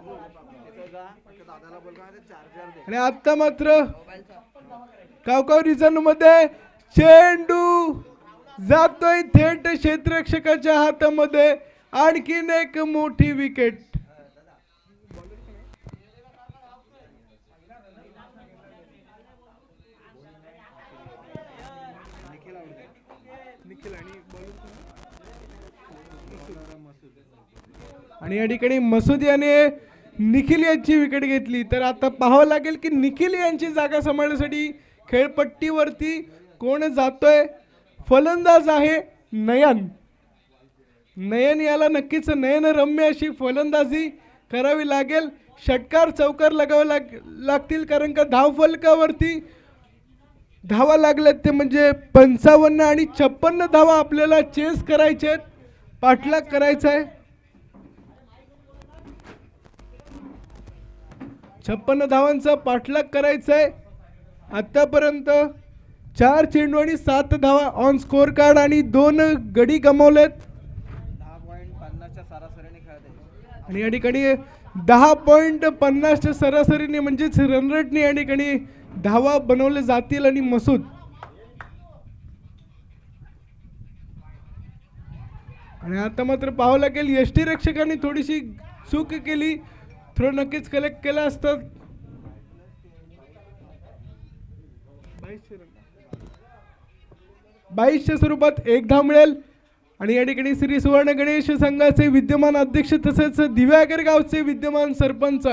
S2: आणि आता मात्र कावकाव रिझन मध्ये चेंडू जातोय थेट क्षेत्ररक्षकाच्या हातामध्ये. आणखीन एक मोठी विकेट. आणि या ठिकाणी मसूद याने निखिल यांची विकेट घेतली. तर आता पाहावं लागेल की निखिल यांची जागा सांभाळण्यासाठी खेळपट्टीवरती कोण जातोय. फलंदाज आहे नयन. नयन याला नक्कीच नयनरम्य अशी फलंदाजी करावी लागेल. षटकार चौकार लगावे लागतील कारण का धावफलकावरती धावा लागल्यात ते म्हणजे 55 आणि 56 धावा आपल्याला चेस करायचे आहेत, पाठलाग करायचा आहे. 56 धावांचा पाठलाग करायचा आहे. आतापर्यंत 4 चेंडू आणि 7 धावा ऑन स्कोर कार्ड आणि 2 गडी गमावलेत.
S3: 10.50च्या सरासरीने खेळत
S2: आणि या ठिकाणी 10.50च्या सरासरीने म्हणजेच रन रेटने या ठिकाणी धावा बनवले जातील. आणि मसूद आणि आता मात्र पाहावं लागेल यष्टीरक्षकांनी थोडीशी चूक केली, थ्रो नक्कीच कलेक्ट केला असतात. 22च्या स्वरूपात 1 धाव मिळेल. आणि या ठिकाणी श्री सुवर्ण गणेश संघाचे विद्यमान अध्यक्ष तसेच दिव्यागर गावचे विद्यमान सरपंच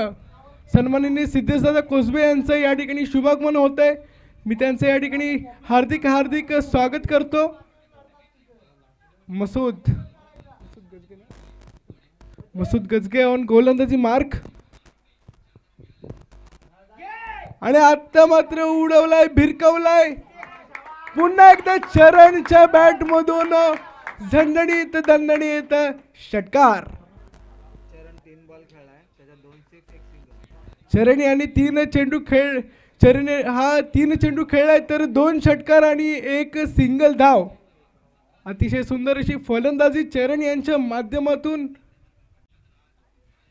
S2: सन्माननीय सिद्धेशदादा कोसबे यांचं या ठिकाणी शुभागमन होत आहे. मी त्यांचं या ठिकाणी हार्दिक हार्दिक स्वागत करतो. मसूद गजगे ऑन गोलंदाजी मार्क. आणि आता मात्र उडवलाय, भिरकवलाय. पुन्हा एकदा चरणच्या बॅट मधून झणझणीत दणदणीत षटकार.
S3: चरण 3 बॉल खेळलाय, त्याच्यात 2 6 1 सिंगल.
S2: चरण यांनी 3 चेंडू चरण हा 3 चेंडू खेळलाय तर 2 षटकार आणि 1 सिंगल धाव. अतिशय सुंदर अशी फलंदाजी चरण यांच्या माध्यमातून.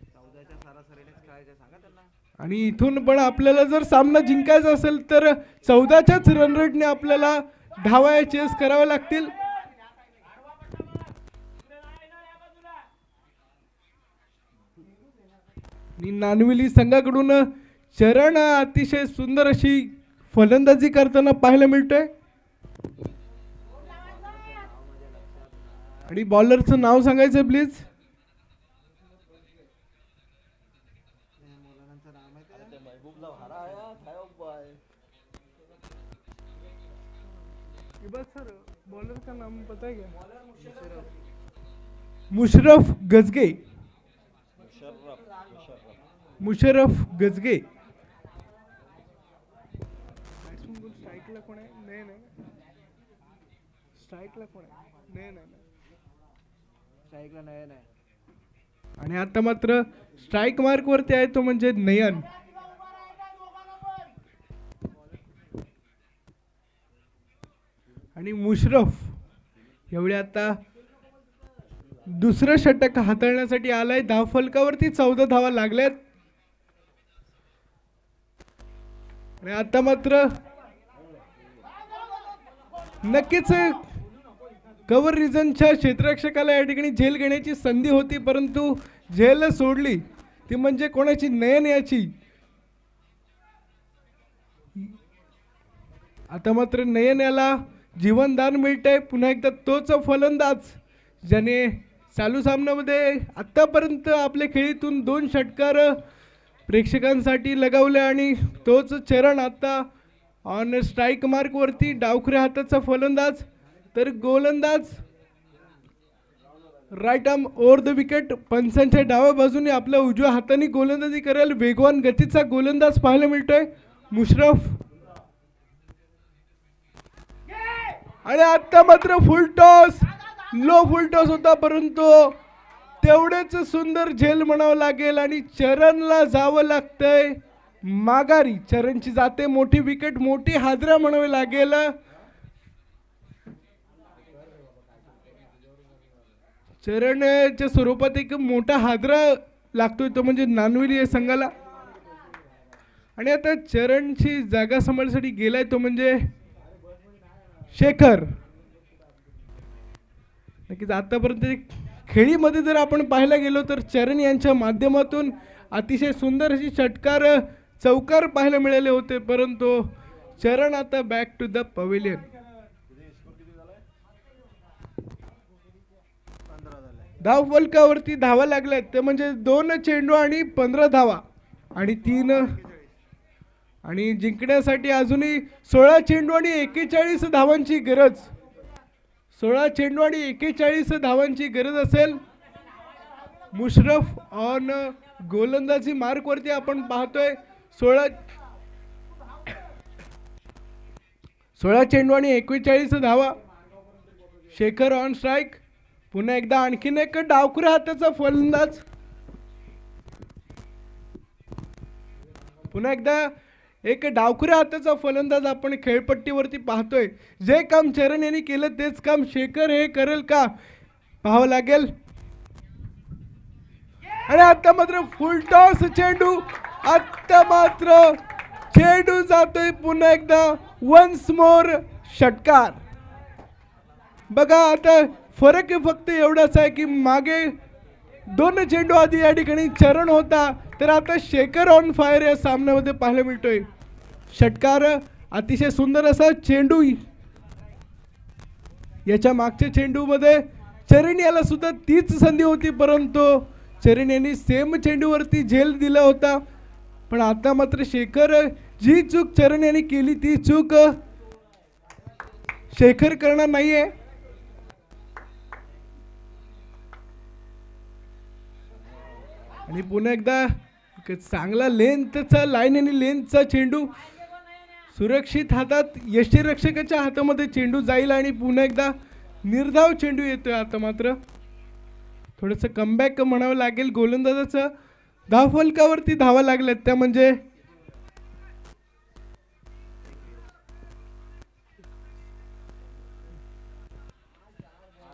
S3: 14च्या सरासरीनेच खेळायचं सांगा त्यांना.
S2: आणि इथून पण आपल्याला जर सामना जिंकायचा असेल तर 14च्याच रन रेटने आपल्याला धावा चेस कराव्या लागतील. नानविली संघाकडून चरण अतिशय सुंदर अशी फलंदाजी करताना पाहायला मिळतंय. आणि बॉलरचं नाव सांगायचं प्लीज. सर बॉलर का नाम पता है क्या? मुशरफ गजगे. मुशरफ गजगे. स्ट्राईकला कोण आहे? नाही स्ट्राईकला कोण आहे? नाही
S3: स्ट्राईकला नाही.
S2: आणि आता मात्र स्ट्राईक मार्क वरती आहे तो म्हणजे नयन. आणि मुशरफ एवढे आता दुसरं षटक हाताळण्यासाठी आलाय. धावफलकावरती 14 धावा लागल्यात. आणि आता मात्र नक्कीच कव्हर रिजनच्या क्षेत्ररक्षकाला या ठिकाणी झेल घेण्याची संधी होती परंतु झेल सोडली. ती म्हणजे कोणाची? नयन याची. आता मात्र नयन याला जीवनदान मिळतंय. पुन्हा एकदा तोच फलंदाज ज्याने चालू सामन्यामध्ये आतापर्यंत आपल्या खेळीतून 2 षटकार प्रेक्षकांसाठी लगावले आणि तोच चरण आता ऑन स्ट्राईक मार्क वरती. डावखुऱ्या हाताचा फलंदाज तर गोलंदाज right arm over the wicket. पंचांच्या डाव्या बाजूने आपल्या उजव्या हाताने गोलंदाजी करेल वेगवान गतीचा गोलंदाज पाहायला मिळतोय मुशरफ. आणि आता मात्र फुल टॉस, लो फुल टॉस होता परंतु तेवढेच सुंदर झेल म्हणावं लागेल आणि चरणला जावं लागतंय माघारी. चरणची जाते मोठी विकेट, मोठी हादरा म्हणावे लागेल. चरणच्या स्वरूपात एक मोठा हादरा लागतोय तो म्हणजे नानविली या संघाला. आणि आता चरणची जागा सांभाळण्यासाठी गेलाय तो म्हणजे शेखर. नक्कीच आतापर्यंत खेळीमध्ये जर आपण पाहायला गेलो तर चरण यांच्या माध्यमातून अतिशय सुंदर अशी षटकार चौकार पाहायला मिळाले होते परंतु चरण आता बॅक टू द पवेलियन. धाव फलकावरती धावा लागल्यात ते म्हणजे 2 चेंडू आणि 15 धावा आणि 3 आणि जिंकण्यासाठी अजूनही 16 चेंडू आणि 41 धावांची गरज. 16 चेंडू आणि 41 धावांची गरज असेल. मुशरफ ऑन गोलंदाजी मार्क वरती आपण पाहतोय 16 चेंडू आणि 41 धावा. Shekhar on strike. पुन्हा एकदा आणखीन एक डावखुऱ्या हाताचा फलंदाज. पुन्हा एकदा एक डावखुऱ्या हाताचा फलंदाज आपण खेळपट्टीवरती पाहतोय. जे काम चरण यांनी केलं तेच काम शेखर हे करेल का पाहावं लागेल. आणि आता मात्र फुल टॉस चेंडू. आता मात्र चेंडू जातोय पुन्हा एकदा वन्स मोर षटकार. बघा आता फरक फक्त एवढाच आहे की मागे 2 चेंडू आधी या ठिकाणी चरण होता तर आता शेखर ऑन फायर या सामन्यामध्ये पाहायला मिळतोय. षटकार अतिशय सुंदर असा चेंडू. याच्या मागच्या चेंडूमध्ये चरण याला सुद्धा तीच संधी होती परंतु चरण यांनी सेम चेंडूवरती झेल दिला होता. पण आता मात्र शेखर जी चूक चरण यांनी केली ती चूक शेखर करणार नाहीये. आणि पुन्हा एकदा चांगला लेंथचा लाईन आणि लेंथचा चेंडू सुरक्षित हातात यष्टीरक्षकाच्या हातामध्ये चेंडू जाईल आणि पुन्हा एकदा निर्धाव चेंडू येतोय. आता मात्र थोडंसं कमबॅक म्हणावं लागेल गोलंदाजाचं. धावफलकावरती धावा लागल्यात त्या म्हणजे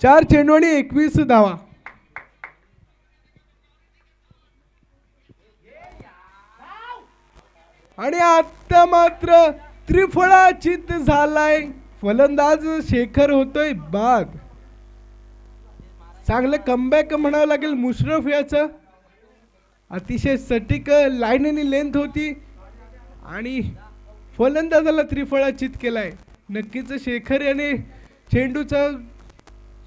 S2: 4 चेंडू आणि 21 धावा. आणि आता मात्र त्रिफळाचीत झालाय फलंदाज शेखर होतोय बाद. चांगलं कमबॅक म्हणावं लागेल मुशरफ याचं. अतिशय सटीक लाईन आणि लेंथ होती आणि फलंदाजाला त्रिफळाचीत केलाय. नक्कीच शेखर याने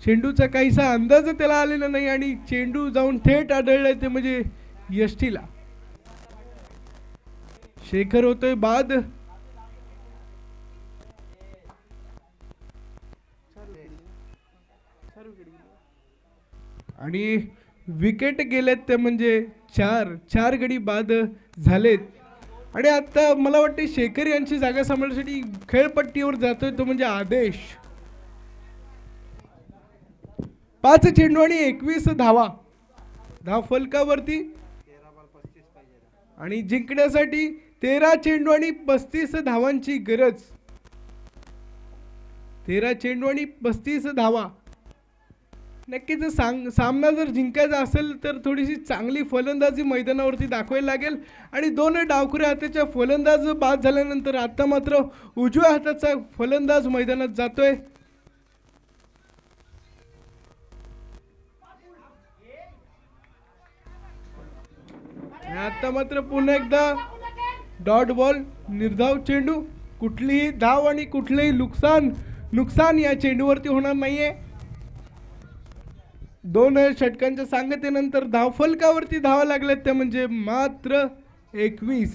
S2: चेंडूचा काहीसा अंदाज त्याला आलेला नाही आणि चेंडू जाऊन थेट आढळलाय ते म्हणजे यष्टीला. शेखर होतोय बाद. आणि विकेट गेलेत ते म्हणजे 4 गडी बाद झालेत. आणि आता मला वाटते शेखर यांची जागा सांभाळण्यासाठी खेळपट्टीवर जातोय तो म्हणजे आदेश. 5 चेंडू आणि 21 धावा. धाव फलकावरती आणि जिंकण्यासाठी 13 चेंडू आणि 35 धावांची गरज. 13 चेंडू आणि 35 धावा. नक्कीच सामना जर जिंकायचा असेल तर थोडीशी चांगली फलंदाजी मैदानावरती दाखवायला लागेल. आणि 2 डावखुऱ्या हाताच्या फलंदाज बाद झाल्यानंतर आता मात्र उजव्या हाताचा फलंदाज मैदानात जातोय. आता मात्र पुन्हा एकदा डॉट बॉल निर्धाव चेंडू. कुठलीही धाव आणि कुठलेही नुकसान या चेंडूवरती होणार नाहीये. 2 षटकांच्या सांगतेनंतर धावफलकावरती धावा लागल्यात त्या म्हणजे मात्र 21.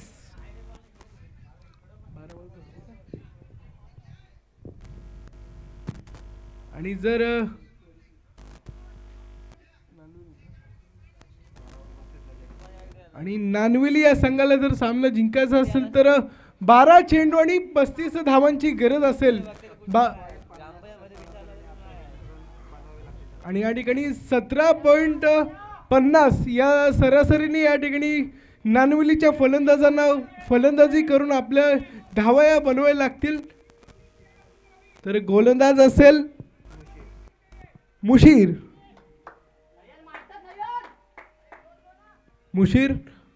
S2: आणि जर आणि नानविली या संघाला जर सामना जिंकायचा असेल तर 12 चेंडू आणि 35 धावांची गरज असेल. आणि या ठिकाणी 17.50 या सरासरीने या ठिकाणी नानविलीच्या फलंदाजांना फलंदाजी करून आपल्या धावा या बनवायला लागतील. तर गोलंदाज असेल मुशीर. मुशीर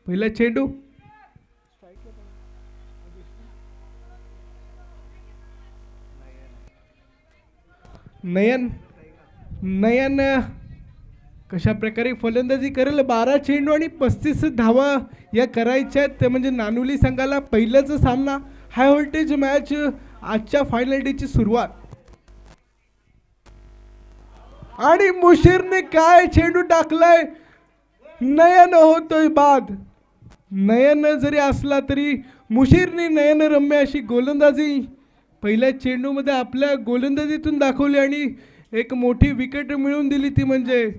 S2: पहिला चेंडू. नयन नयन कशा प्रकारे फलंदाजी करेल. 12 चेंडू आणि 35 धावा या करायच्या आहेत. ते म्हणजे नानवली संघाला पहिलाच सामना, हाय व्होल्टेज मॅच, आजच्या फायनल डेची सुरुवात. आणि मुशीरने काय चेंडू टाकलाय. नयन होतोय बाद. नयन जरी असला तरी मुशीरने नयनरम्य अशी गोलंदाजी पहिल्या चेंडूमध्ये आपल्या गोलंदाजीतून दाखवली आणि एक मोठी विकेट मिळवून दिली. ती म्हणजे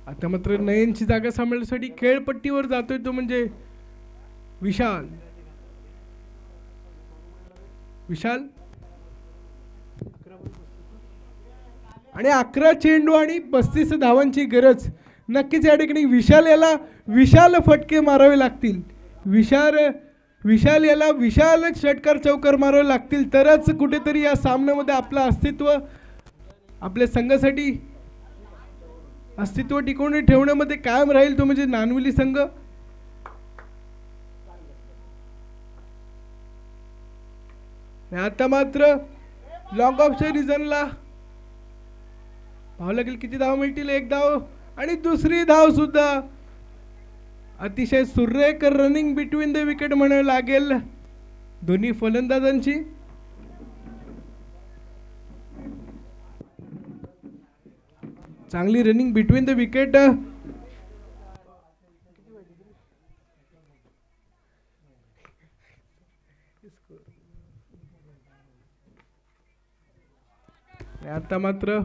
S2: आता मात्र नयनची जागा सांभाळण्यासाठी खेळपट्टीवर जातोय तो म्हणजे विशाल. विशाल आणि 11 चेंडू आणि 35 धावांची गरज. नक्कीच या ठिकाणी विशाल फटके मारावे लागतील. विशाल याला विशाल षटकार चौकार मारावे लागतील तरच कुठेतरी या सामन्यामध्ये आपलं अस्तित्व, आपल्या संघासाठी अस्तित्व टिकवून ठेवण्यामध्ये कायम राहील तो म्हणजे नानवली संघ. आता मात्र लॉंग ऑफच्या रिझनला पाहावं लागेल किती धाव मिळतील. 1 धाव आणि दुसरी धाव सुद्धा. अतिशय सुरेख रनिंग बिटवीन द विकेट म्हणावं लागेल दोन्ही फलंदाजांची. चांगली रनिंग बिटवीन द विकेट. आता मात्र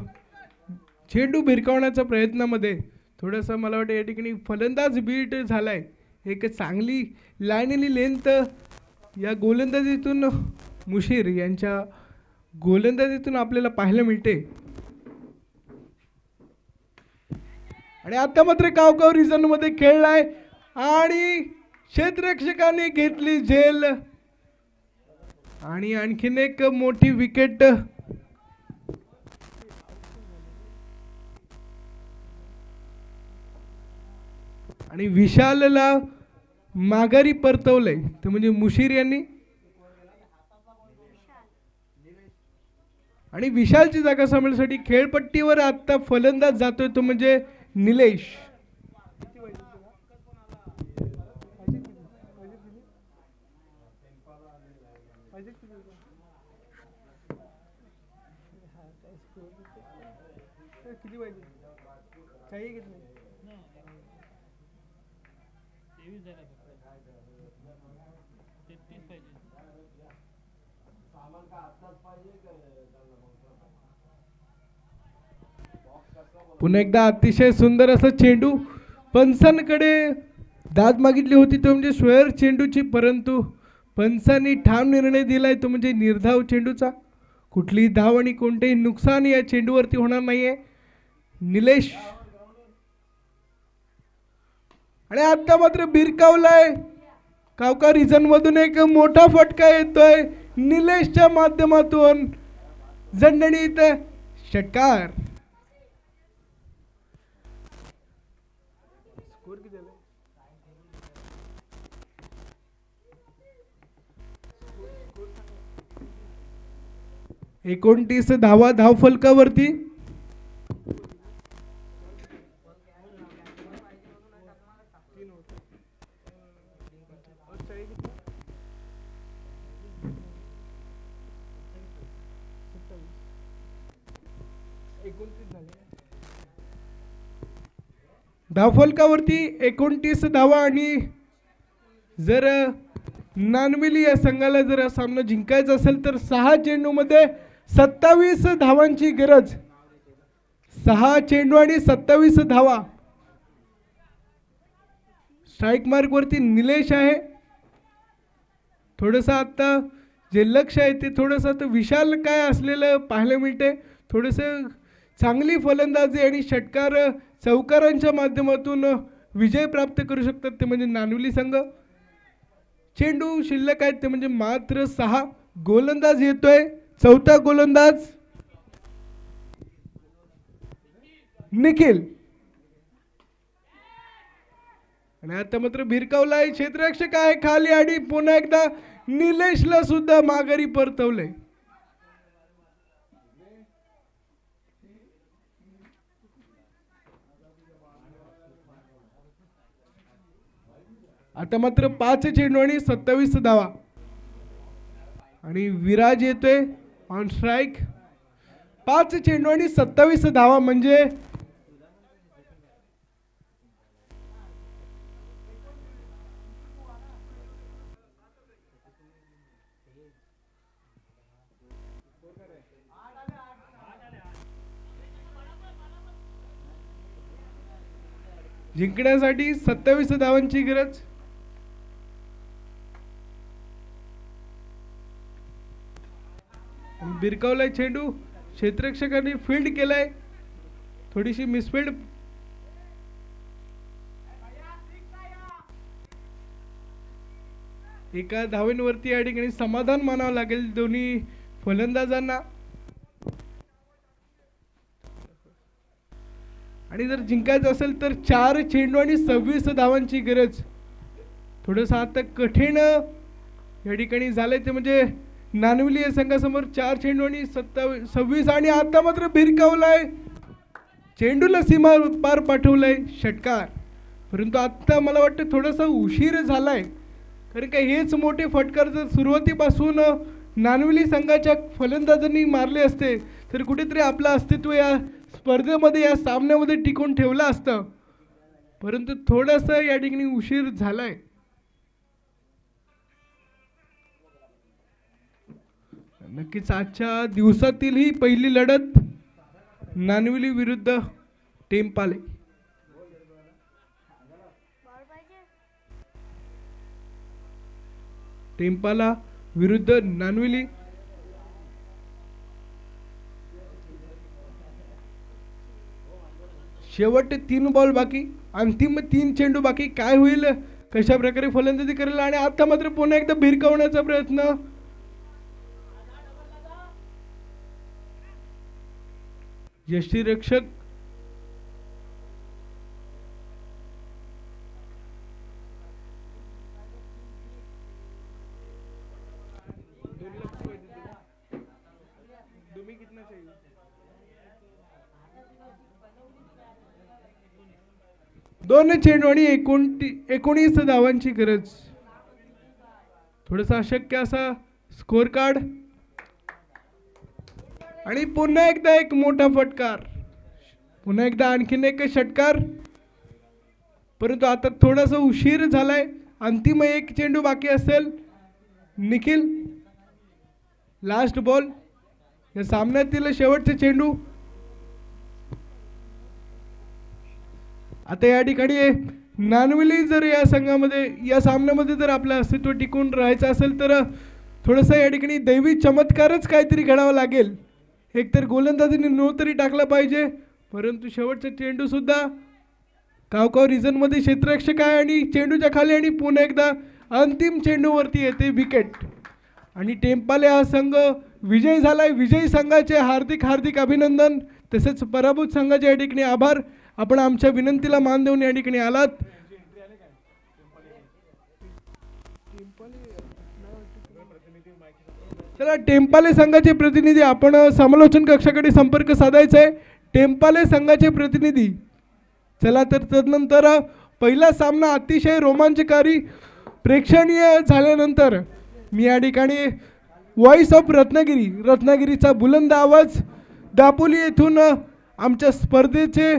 S2: चेंडू भिरकावण्याच्या प्रयत्नामध्ये थोडंसं मला वाटतं या ठिकाणी फलंदाज बीट झालाय. एक चांगली लाईनली लेंथ या गोलंदाजीतून मुशीर यांच्या गोलंदाजीतून आपल्याला पाहायला मिळते. आणि आता मात्र कावकाव रिझन मध्ये खेळलाय आणि क्षेत्ररक्षकाने घेतली झेल आणि आणखीन एक मोठी विकेट. आणि विशालला माघारी परतवलंय ते म्हणजे मुशीर यांनी. आणि विशालची जागा सांभाळण्यासाठी खेळपट्टीवर आता फलंदाज जातोय तो म्हणजे निलेश. पुन्हा एकदा अतिशय सुंदर असं चेंडू. पंचांकडे दाद मागितली होती तो म्हणजे स्क्वेअर चेंडूची, परंतु पंचांनी ठाम निर्णय दिलाय तो म्हणजे निर्धाव चेंडूचा. कुठलीही धाव आणि कोणतेही नुकसान या चेंडूवरती होणार नाहीये. निलेश आणि आता मात्र भिरकावलाय. कावका रिझन मधून एक मोठा फटका येतोय निलेशच्या माध्यमातून. झणझणीत षटकार. एकोणतीस धावा धाव फलकावरती. धावफलकावरती 29 धावा आणि जर नानविली या संघाला जर हा सामना जिंकायचा असेल तर 6 चेंडूमध्ये 27 धावांची गरज. 6 चेंडू आणि 27 धावा. स्ट्राईक मार्क वरती निलेश आहे. थोडंसं आता जे लक्ष आहे ते थोडंसं तर विशाल काय असलेलं पाहायला मिळते. थोडंसं चांगली फलंदाजी आणि षटकार चौकारांच्या माध्यमातून विजय प्राप्त करू शकतात ते म्हणजे नानवली संघ. चेंडू शिल्लक आहेत ते म्हणजे मात्र 6. गोलंदाज येतोय. चौथा गोलंदाज निखिल. आणि आता मात्र भिरकावलाय. क्षेत्ररक्षक आहे खाली आणि पुन्हा एकदा निलेशला सुद्धा माघारी परतवले. आता मात्र 5 चेंडू आणि 27 धावा. आणि विराज येतोय ऑन स्ट्राईक. 5 चेंडू आणि 27 धावा म्हणजे जिंकण्यासाठी 27 धावांची गरज. बिरकावलाय चेंडू. क्षेत्ररक्षकांनी फील्ड केलाय. थोडीशी मिसफील्ड. एका धावेवरती या ठिकाणी समाधान मानावं लागेल दोन्ही फलंदाजांना. आणि जर जिंकायचं असेल तर 4 चेंडू आणि 26 धावांची गरज. थोडंसं आता कठीण या ठिकाणी झालंय ते म्हणजे नानवली या संघासमोर 4 चेंडू आणि 26. आणि आता मात्र भिरकावलाय. चेंडूला सीमा पार पाठवलाय षटकार. परंतु आता मला वाटतं थोडासा उशीर झालाय. कारण का हेच मोठे फटकार जर सुरुवातीपासून नानवली संघाच्या फलंदाजांनी मारले असते तर कुठेतरी आपलं अस्तित्व या स्पर्धेमध्ये या सामन्यामध्ये टिकून ठेवलं असतं. परंतु थोडासा या ठिकाणी उशीर झालाय. नक्कीच आजच्या दिवसातील ही पहिली लढत नानवली विरुद्ध टेम्पाले. टेम्पाला विरुद्ध नानवली. शेवट 3 बॉल बाकी. अंतिम 3 चेंडू बाकी. काय होईल, कशा प्रकारे फलंदाजी करेल. आणि आता मात्र पुन्हा एकदा भिरकावण्याचा प्रयत्न. यष्टीरक्षक दोन चेंडू आणि 19 धावांची गरज. थोडासा अशक्य असा स्कोर कार्ड. आणि पुन्हा एकदा एक मोठा फटकार. पुन्हा एकदा आणखीन एक षटकार. परंतु आता थोडासा उशीर झालाय. अंतिम 1 चेंडू बाकी असेल. निखिल लास्ट बॉल या सामन्यातील शेवटचे चेंडू. आता या ठिकाणी नानवली जर या संघामध्ये या सामन्यामध्ये जर आपलं अस्तित्व टिकून राहायचं असेल तर थोडंसं या ठिकाणी दैवी चमत्कारच काहीतरी घडावा लागेल. एकतर गोलंदाजीने नो तरी टाकला पाहिजे. परंतु शेवटचा चेंडू सुद्धा कावकाव रिजनमध्ये क्षेत्ररक्षक आहे आणि चेंडूच्या खाली. आणि पुन्हा एकदा अंतिम चेंडूवरती येते विकेट. आणि टेम्पाले हा संघ विजयी झालाय. विजयी संघाचे हार्दिक हार्दिक अभिनंदन. तसेच पराभूत संघाचे या ठिकाणी आभार. आपण आमच्या विनंतीला मान देऊन या ठिकाणी आलात. चला टेम्पाले संघाचे प्रतिनिधी आपण समालोचन कक्षाकडे संपर्क साधायचा आहे. टेम्पाले संघाचे प्रतिनिधी. चला तर तदनंतर पहिला सामना अतिशय रोमांचकारी प्रेक्षणीय झाल्यानंतर मी या ठिकाणी व्हॉइस ऑफ रत्नागिरी रत्नागिरीचा बुलंद आवाज दापोली येथून आमच्या स्पर्धेचे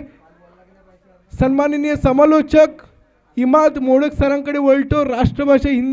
S2: सन्माननीय समालोचक इमाद मोडक सरांकडे वळतो. राष्ट्रभाषा हिंदी